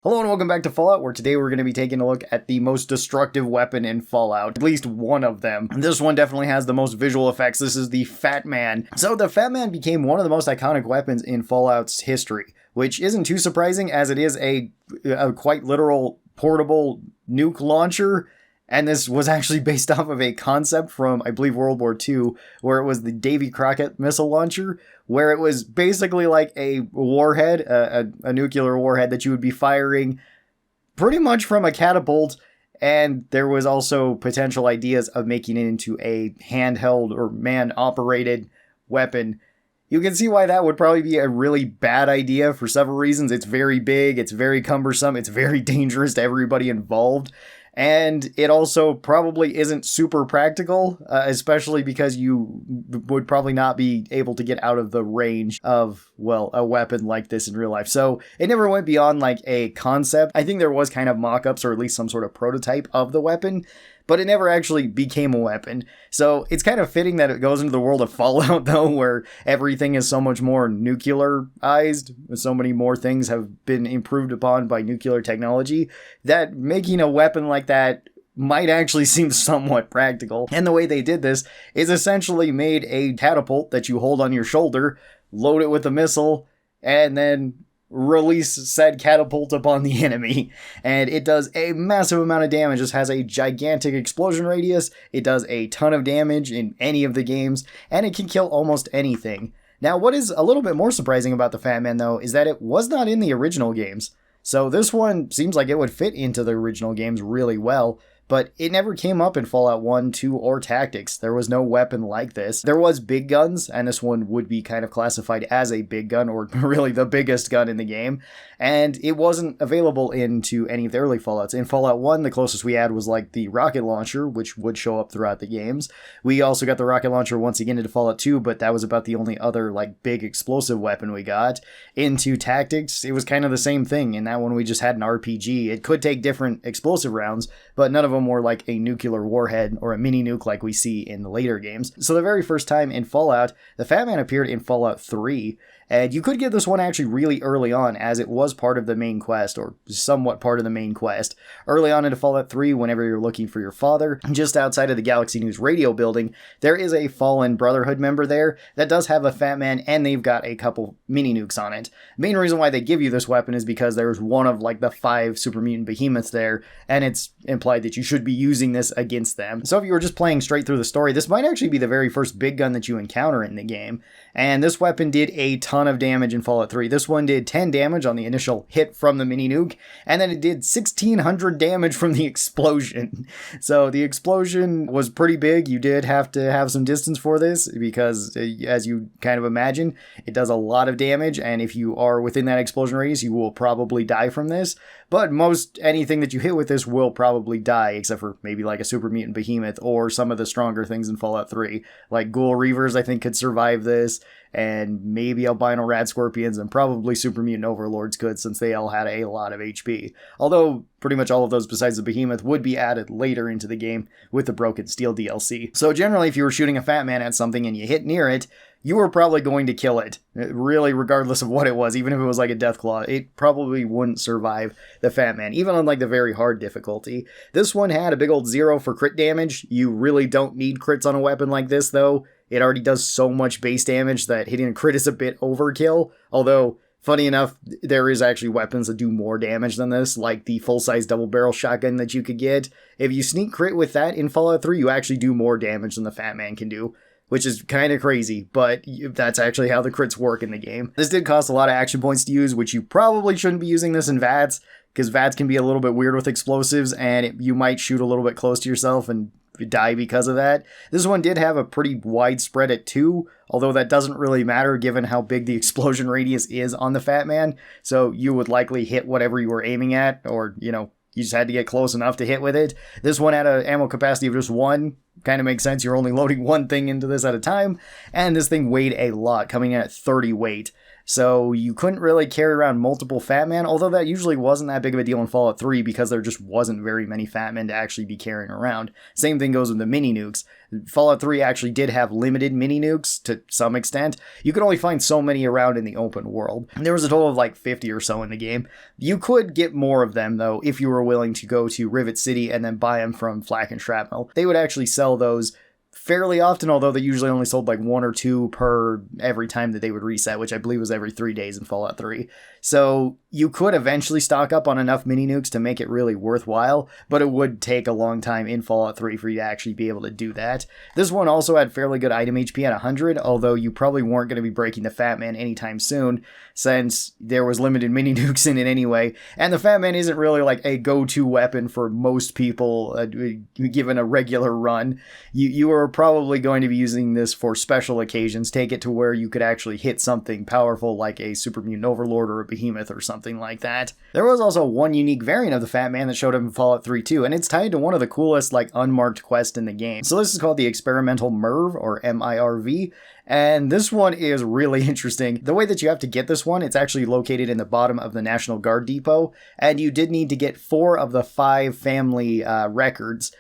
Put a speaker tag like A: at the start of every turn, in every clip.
A: Hello and welcome back to Fallout, where today we're going to be taking a look at the most destructive weapon in Fallout, at least one of them. This one definitely has the most visual effects. This is the Fat Man. So the Fat Man became one of the most iconic weapons in Fallout's history, which isn't too surprising as it is a quite literal portable nuke launcher. And this was actually based off of a concept from, I believe, World War II, where it was the Davy Crockett missile launcher, where it was basically like a warhead, a nuclear warhead that you would be firing pretty much from a catapult. And there was also potential ideas of making it into a handheld or man-operated weapon. You can see why that would probably be a really bad idea for several reasons. It's very big, it's very cumbersome, it's very dangerous to everybody involved. And it also probably isn't super practical, especially because you would probably not be able to get out of the range of, well, a weapon like this in real life. So it never went beyond like a concept. I think there was kind of mock-ups or at least some sort of prototype of the weapon, but it never actually became a weapon. So it's kind of fitting that it goes into the world of Fallout, though, where everything is so much more nuclearized. So many more things have been improved upon by nuclear technology that making a weapon like that might actually seem somewhat practical. And the way they did this is essentially made a catapult that you hold on your shoulder, load it with a missile, and then release said catapult upon the enemy, and it does a massive amount of damage. This has a gigantic explosion radius, it does a ton of damage in any of the games, and it can kill almost anything. Now, what is a little bit more surprising about the Fat Man, though, is that it was not in the original games. So this one seems like it would fit into the original games really well, but it never came up in Fallout 1, 2, or Tactics. There was no weapon like this. There was big guns, and this one would be kind of classified as a big gun, or really the biggest gun in the game, and it wasn't available into any of the early Fallouts. In Fallout 1, the closest we had was like the rocket launcher, which would show up throughout the games. We also got the rocket launcher once again into Fallout 2, but that was about the only other like big explosive weapon we got. Into Tactics, it was kind of the same thing. In that one, we just had an RPG. It could take different explosive rounds, but none of them were like a nuclear warhead or a mini nuke like we see in the later games. So the very first time in Fallout, the Fat Man appeared in Fallout 3, and you could get this one actually really early on, as it was part of the main quest, or somewhat part of the main quest. Early on into Fallout 3, whenever you're looking for your father, just outside of the Galaxy News radio building, there is a fallen Brotherhood member there that does have a Fat Man, and they've got a couple mini nukes on it. The main reason why they give you this weapon is because there's one of like the 5 super mutant behemoths there, and it's implied that you should be using this against them. So if you were just playing straight through the story, this might actually be the very first big gun that you encounter in the game. And this weapon did a ton of damage in Fallout 3. This one did 10 damage on the initial hit from the mini nuke, and then it did 1,600 damage from the explosion. So the explosion was pretty big. You did have to have some distance for this, because as you kind of imagine, it does a lot of damage, and if you are within that explosion radius, you will probably die from this. But most anything that you hit with this will probably die, except for maybe like a super mutant behemoth or some of the stronger things in Fallout 3. Like Ghoul Reavers, I think, could survive this, and maybe albino rad scorpions, and probably super mutant overlords could, since they all had a lot of HP. Although pretty much all of those besides the behemoth would be added later into the game with the Broken Steel DLC. So generally, if you were shooting a Fat Man at something and you hit near it, you were probably going to kill it, really, regardless of what it was. Even if it was like a Deathclaw, it probably wouldn't survive the Fat Man, even on like the very hard difficulty. This one had a big old 0 for crit damage. You really don't need crits on a weapon like this, though. It already does so much base damage that hitting a crit is a bit overkill, although funny enough, there is actually weapons that do more damage than this, like the full-size double-barrel shotgun that you could get. If you sneak crit with that in Fallout 3, you actually do more damage than the Fat Man can do, which is kind of crazy, but that's actually how the crits work in the game. This did cost a lot of action points to use, which you probably shouldn't be using this in VATS, because VATS can be a little bit weird with explosives, and you might shoot a little bit close to yourself and die because of that. This one did have a pretty wide spread at 2, although that doesn't really matter given how big the explosion radius is on the Fat Man, so you would likely hit whatever you were aiming at, or, you just had to get close enough to hit with it. This one had an ammo capacity of just 1. Kind of makes sense, you're only loading one thing into this at a time, and this thing weighed a lot, coming in at 30 weight. so you couldn't really carry around multiple Fat Man, although that usually wasn't that big of a deal in Fallout 3 because there just wasn't very many Fat Men to actually be carrying around. Same thing goes with the mini nukes. Fallout 3 actually did have limited mini nukes to some extent. You could only find so many around in the open world. There was a total of like 50 or so in the game. You could get more of them though if you were willing to go to Rivet City and then buy them from Flak and Shrapnel. They would actually sell those fairly often, although they usually only sold like 1 or 2 per every time that they would reset, which I believe was every 3 days in Fallout 3. So you could eventually stock up on enough mini nukes to make it really worthwhile, but it would take a long time in Fallout 3 for you to actually be able to do that. This one also had fairly good item HP at 100, although you probably weren't going to be breaking the Fat Man anytime soon, since there was limited mini nukes in it anyway, and the Fat Man isn't really like a go-to weapon for most people given a regular run. You are probably going to be using this for special occasions, take it to where you could actually hit something powerful like a Super Mutant Overlord or a Behemoth or something like that. There was also one unique variant of the Fat Man that showed up in Fallout 3 too, and it's tied to one of the coolest like unmarked quests in the game. So this is called the Experimental MIRV, or MIRV, and this one is really interesting. The way that you have to get this one, it's actually located in the bottom of the National Guard Depot, and you did need to get 4 of the 5 family records,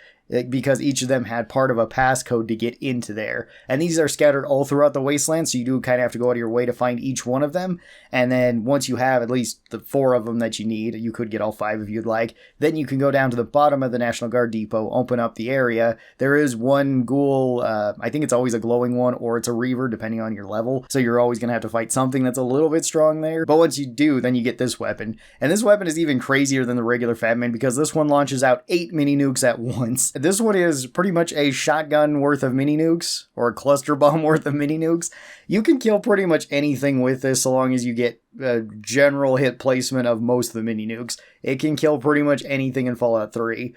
A: because each of them had part of a passcode to get into there. And these are scattered all throughout the wasteland, so you do kind of have to go out of your way to find each one of them. And then once you have at least the 4 of them that you need, you could get all 5 if you'd like, then you can go down to the bottom of the National Guard Depot, open up the area. There is one ghoul, I think it's always a glowing one, or it's a reaver, depending on your level. So you're always going to have to fight something that's a little bit strong there. But once you do, then you get this weapon. And this weapon is even crazier than the regular Fat Man, because this one launches out 8 mini nukes at once. This one is pretty much a shotgun worth of mini nukes, or a cluster bomb worth of mini nukes. You can kill pretty much anything with this so long as you get a general hit placement of most of the mini nukes. It can kill pretty much anything in Fallout 3.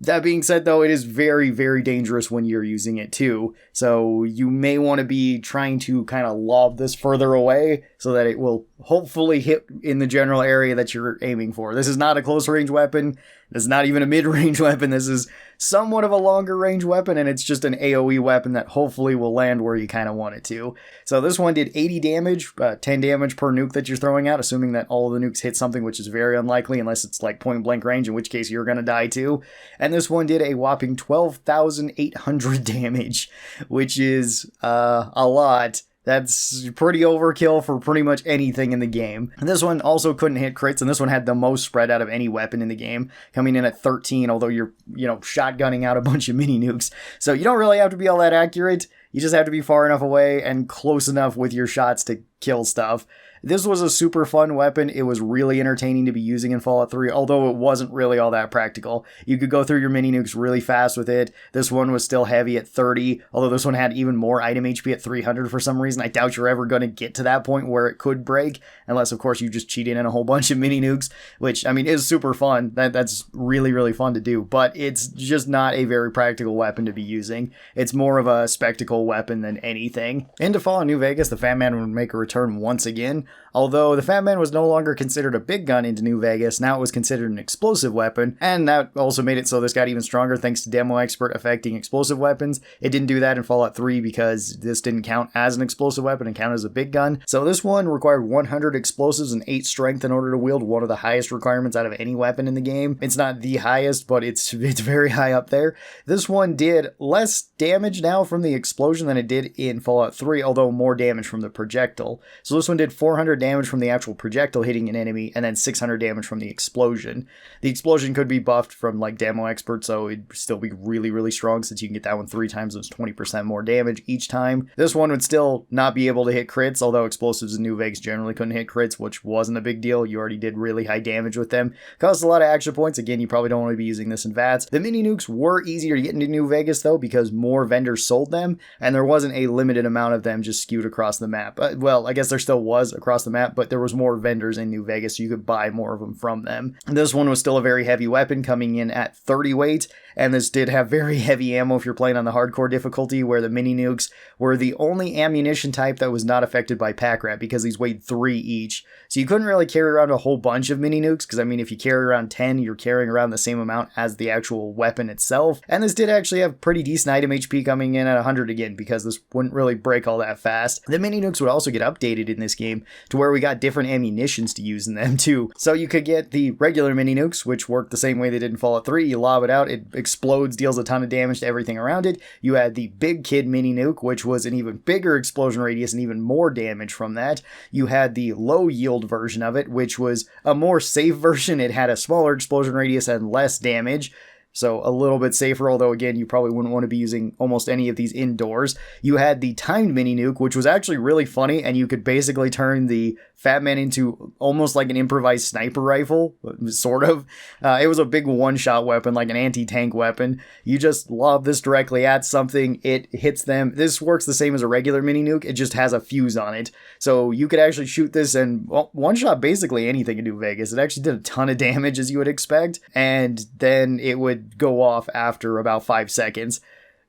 A: That being said, though, it is very, very dangerous when you're using it too. So you may want to be trying to kind of lob this further away so that it will hopefully hit in the general area that you're aiming for. This is not a close range weapon. This is not even a mid-range weapon. This is somewhat of a longer range weapon, and it's just an AoE weapon that hopefully will land where you kind of want it to. So this one did 80 damage, 10 damage per nuke that you're throwing out, assuming that all of the nukes hit something, which is very unlikely unless it's like point blank range, in which case you're going to die too. And this one did a whopping 12,800 damage, which is a lot. That's pretty overkill for pretty much anything in the game. And this one also couldn't hit crits, and this one had the most spread out of any weapon in the game, coming in at 13, although you're, shotgunning out a bunch of mini nukes. So you don't really have to be all that accurate. You just have to be far enough away and close enough with your shots to kill stuff. This was a super fun weapon. It was really entertaining to be using in Fallout 3, although it wasn't really all that practical. You could go through your mini nukes really fast with it. This one was still heavy at 30, although this one had even more item HP at 300 for some reason. I doubt you're ever going to get to that point where it could break, unless, of course, you just cheat in a whole bunch of mini nukes, which, is super fun. That's really, really fun to do, but it's just not a very practical weapon to be using. It's more of a spectacle weapon than anything. Into Fallout New Vegas, the Fat Man would make a return once again. Although the Fat Man was no longer considered a big gun into New Vegas, now it was considered an explosive weapon, and that also made it so this got even stronger thanks to Demo Expert affecting explosive weapons. It didn't do that in Fallout 3 because this didn't count as an explosive weapon and count as a big gun. So this one required 100 explosives and 8 strength in order to wield, one of the highest requirements out of any weapon in the game. It's not the highest, but it's very high up there. This one did less damage now from the explosion than it did in Fallout 3, although more damage from the projectile. So this one did 400 damage from the actual projectile hitting an enemy, and then 600 damage from the explosion. The explosion could be buffed from like Demo Expert, so it'd still be really, really strong since you can get that one 3 times, those 20% more damage each time. This one would still not be able to hit crits, although explosives in New Vegas generally couldn't hit crits, which wasn't a big deal. You already did really high damage with them. Caused a lot of action points. Again, you probably don't want to be using this in VATS. The mini nukes were easier to get into New Vegas though, because more vendors sold them, and there wasn't a limited amount of them just skewed across the map. Well, I guess there still was across the map, but there was more vendors in New Vegas, so you could buy more of them from them. This one was still a very heavy weapon, coming in at 30 weight, and this did have very heavy ammo if you're playing on the hardcore difficulty, where the mini nukes were the only ammunition type that was not affected by pack rat, because these weighed 3 each. So you couldn't really carry around a whole bunch of mini nukes, because if you carry around 10, you're carrying around the same amount as the actual weapon itself. And this did actually have pretty decent item HP, coming in at 100 again, because this wouldn't really break all that fast. The mini nukes would also get updated in this game, to where we got different ammunitions to use in them too. So you could get the regular mini nukes, which work the same way they did in Fallout 3. You lob it out, it explodes, deals a ton of damage to everything around it. You had the Big Kid mini nuke, which was an even bigger explosion radius and even more damage from that. You had the low yield version of it, which was a more safe version. It had a smaller explosion radius and less damage. So a little bit safer, although again, you probably wouldn't want to be using almost any of these indoors. You had the timed mini nuke, which was actually really funny, and you could basically turn the Fat Man into almost like an improvised sniper rifle, sort of. It was a big one-shot weapon, like an anti-tank weapon. You just lob this directly at something, it hits them. This works the same as a regular mini nuke, it just has a fuse on it. So you could actually shoot this and one-shot basically anything in New Vegas. It actually did a ton of damage, as you would expect, and then it would go off after about 5 seconds,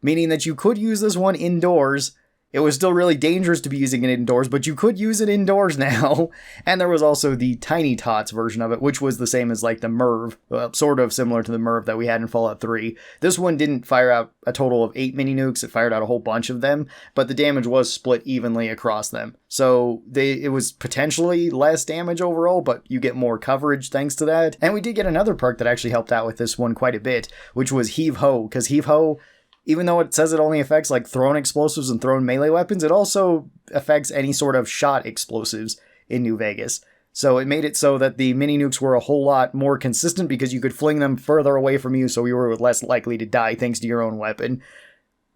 A: meaning that you could use this one indoors. It was still really dangerous to be using it indoors, but you could use it indoors now. And there was also the Tiny Tots version of it, which was the same as like the MIRV, sort of similar to the MIRV that we had in Fallout 3. This one didn't fire out a total of 8 mini nukes, it fired out a whole bunch of them, but the damage was split evenly across them. So it was potentially less damage overall, but you get more coverage thanks to that. And we did get another perk that actually helped out with this one quite a bit, which was Heave Ho, because Heave Ho, even though it says it only affects like thrown explosives and thrown melee weapons, it also affects any sort of shot explosives in New Vegas. So it made it so that the mini nukes were a whole lot more consistent because you could fling them further away from you, so you were less likely to die thanks to your own weapon.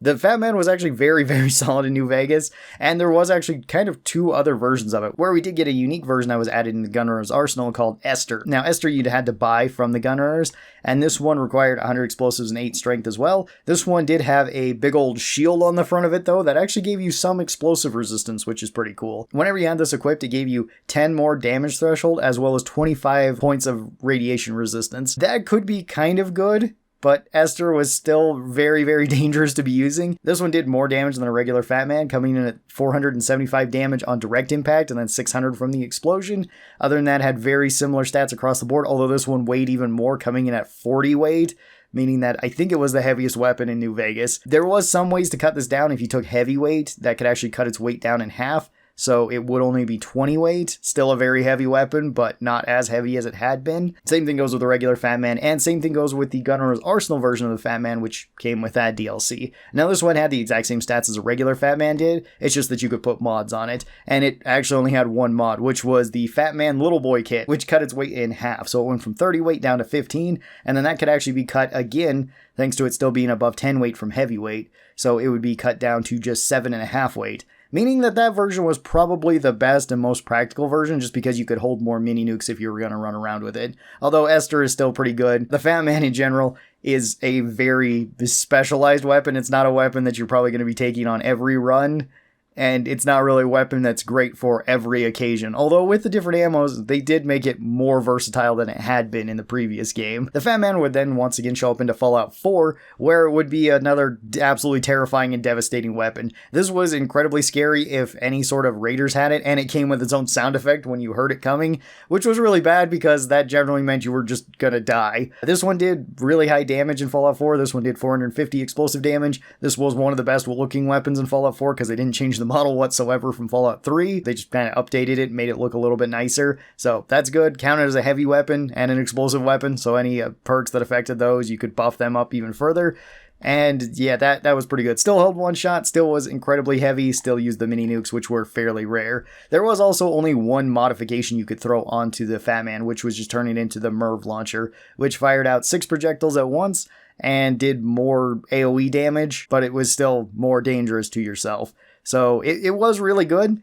A: The Fat Man was actually very, very solid in New Vegas, and there was actually kind of 2 other versions of it, where we did get a unique version that was added in the Gunrunner's arsenal called Esther. Now, Esther you'd had to buy from the Gunrunners, and this one required 100 explosives and 8 strength as well. This one did have a big old shield on the front of it, though, that actually gave you some explosive resistance, which is pretty cool. Whenever you had this equipped, it gave you 10 more damage threshold, as well as 25 points of radiation resistance. That could be kind of good, but Esther was still very, very dangerous to be using. This one did more damage than a regular Fat Man, coming in at 475 damage on direct impact and then 600 from the explosion. Other than that, had very similar stats across the board, although this one weighed even more, coming in at 40 weight, meaning that I think it was the heaviest weapon in New Vegas. There was some ways to cut this down. If you took heavy weight, that could actually cut its weight down in half. So it would only be 20 weight, still a very heavy weapon, but not as heavy as it had been. Same thing goes with the regular Fat Man, and same thing goes with the Gunrunner's Arsenal version of the Fat Man, which came with that DLC. Now this one had the exact same stats as a regular Fat Man did, it's just that you could put mods on it, and it actually only had one mod, which was the Fat Man Little Boy kit, which cut its weight in half. So it went from 30 weight down to 15, and then that could actually be cut again, thanks to it still being above 10 weight from heavy weight, so it would be cut down to just 7.5 weight. Meaning that version was probably the best and most practical version, just because you could hold more mini nukes if you were going to run around with it. Although Esther is still pretty good. The Fat Man in general is a very specialized weapon. It's not a weapon that you're probably going to be taking on every run, and it's not really a weapon that's great for every occasion. Although with the different ammos, they did make it more versatile than it had been in the previous game. The Fat Man would then once again show up into Fallout 4, where it would be another absolutely terrifying and devastating weapon. This was incredibly scary if any sort of raiders had it, and it came with its own sound effect when you heard it coming, which was really bad because that generally meant you were just gonna die. This one did really high damage in Fallout 4. This one did 450 explosive damage. This was one of the best looking weapons in Fallout 4 because they didn't change the model whatsoever from Fallout 3. They just kind of updated it, made it look a little bit nicer. So that's good. Counted as a heavy weapon and an explosive weapon. So any perks that affected those, you could buff them up even further. And yeah, that was pretty good. Still held one shot, still was incredibly heavy, still used the mini nukes, which were fairly rare. There was also only one modification you could throw onto the Fat Man, which was just turning into the MIRV launcher, which fired out 6 projectiles at once and did more AoE damage, but it was still more dangerous to yourself. So it was really good.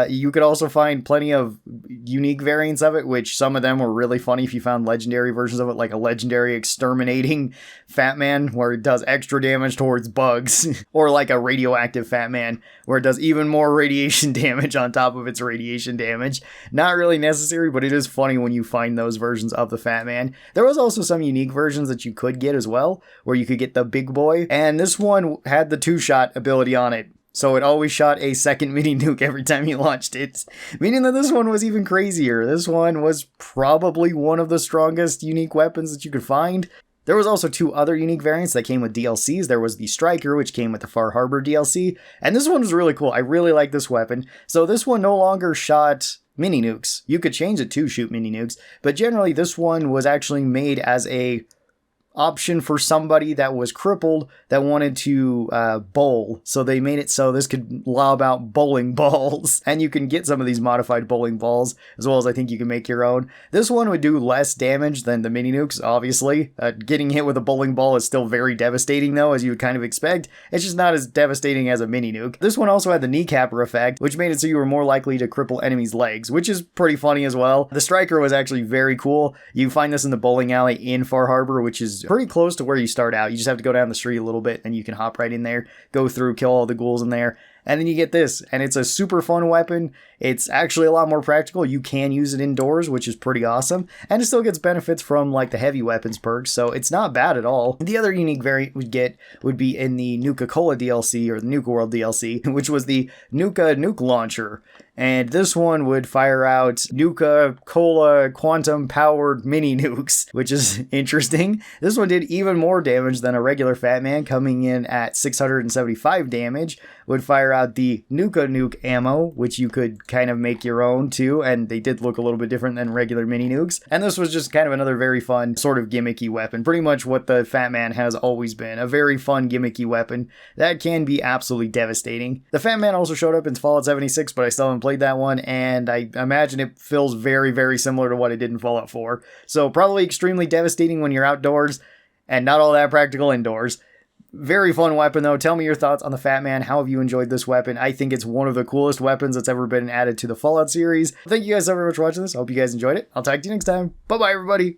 A: You could also find plenty of unique variants of it, which some of them were really funny if you found legendary versions of it, like a legendary exterminating Fat Man where it does extra damage towards bugs, or like a radioactive Fat Man where it does even more radiation damage on top of its radiation damage. Not really necessary, but it is funny when you find those versions of the Fat Man. There was also some unique versions that you could get as well, where you could get the Big Boy, and this one had the 2-shot ability on it. So it always shot a second mini nuke every time you launched it, meaning that this one was even crazier. This one was probably one of the strongest unique weapons that you could find. There was also 2 other unique variants that came with DLCs. There was the Striker, which came with the Far Harbor DLC, and this one was really cool. I really like this weapon. So this one no longer shot mini nukes. You could change it to shoot mini nukes, but generally this one was actually made as a option for somebody that was crippled that wanted to bowl. So they made it so this could lob out bowling balls, and you can get some of these modified bowling balls, as well as I think you can make your own. This one would do less damage than the mini nukes, obviously. Getting hit with a bowling ball is still very devastating though, as you would kind of expect. It's just not as devastating as a mini nuke. This one also had the kneecapper effect, which made it so you were more likely to cripple enemies' legs, which is pretty funny as well. The striker was actually very cool. You find this in the bowling alley in Far Harbor, which is pretty close to where you start out. You just have to go down the street a little bit and you can hop right in there, go through, kill all the ghouls in there, and then you get this, and it's a super fun weapon. It's actually a lot more practical. You can use it indoors, which is pretty awesome, and it still gets benefits from like the heavy weapons perks, so it's not bad at all. The other unique variant we'd get would be in the Nuka-Cola DLC, or the Nuka World DLC, which was the Nuka Nuke Launcher. And this one would fire out Nuka-Cola quantum-powered mini nukes, which is interesting. This one did even more damage than a regular Fat Man, coming in at 675 damage. Would fire out the Nuka Nuke ammo, which you could kind of make your own too, and they did look a little bit different than regular mini nukes. And this was just kind of another very fun, sort of gimmicky weapon. Pretty much what the Fat Man has always been. A very fun, gimmicky weapon that can be absolutely devastating. The Fat Man also showed up in Fallout 76, but I still haven't played that one, and I imagine it feels very, very similar to what it did in Fallout 4. So probably extremely devastating when you're outdoors, and not all that practical indoors. Very fun weapon though. Tell me your thoughts on the Fat Man. How have you enjoyed this weapon? I think it's one of the coolest weapons that's ever been added to the Fallout series. Thank you guys so very much for watching this. I hope you guys enjoyed it. I'll talk to you next time. Bye bye everybody.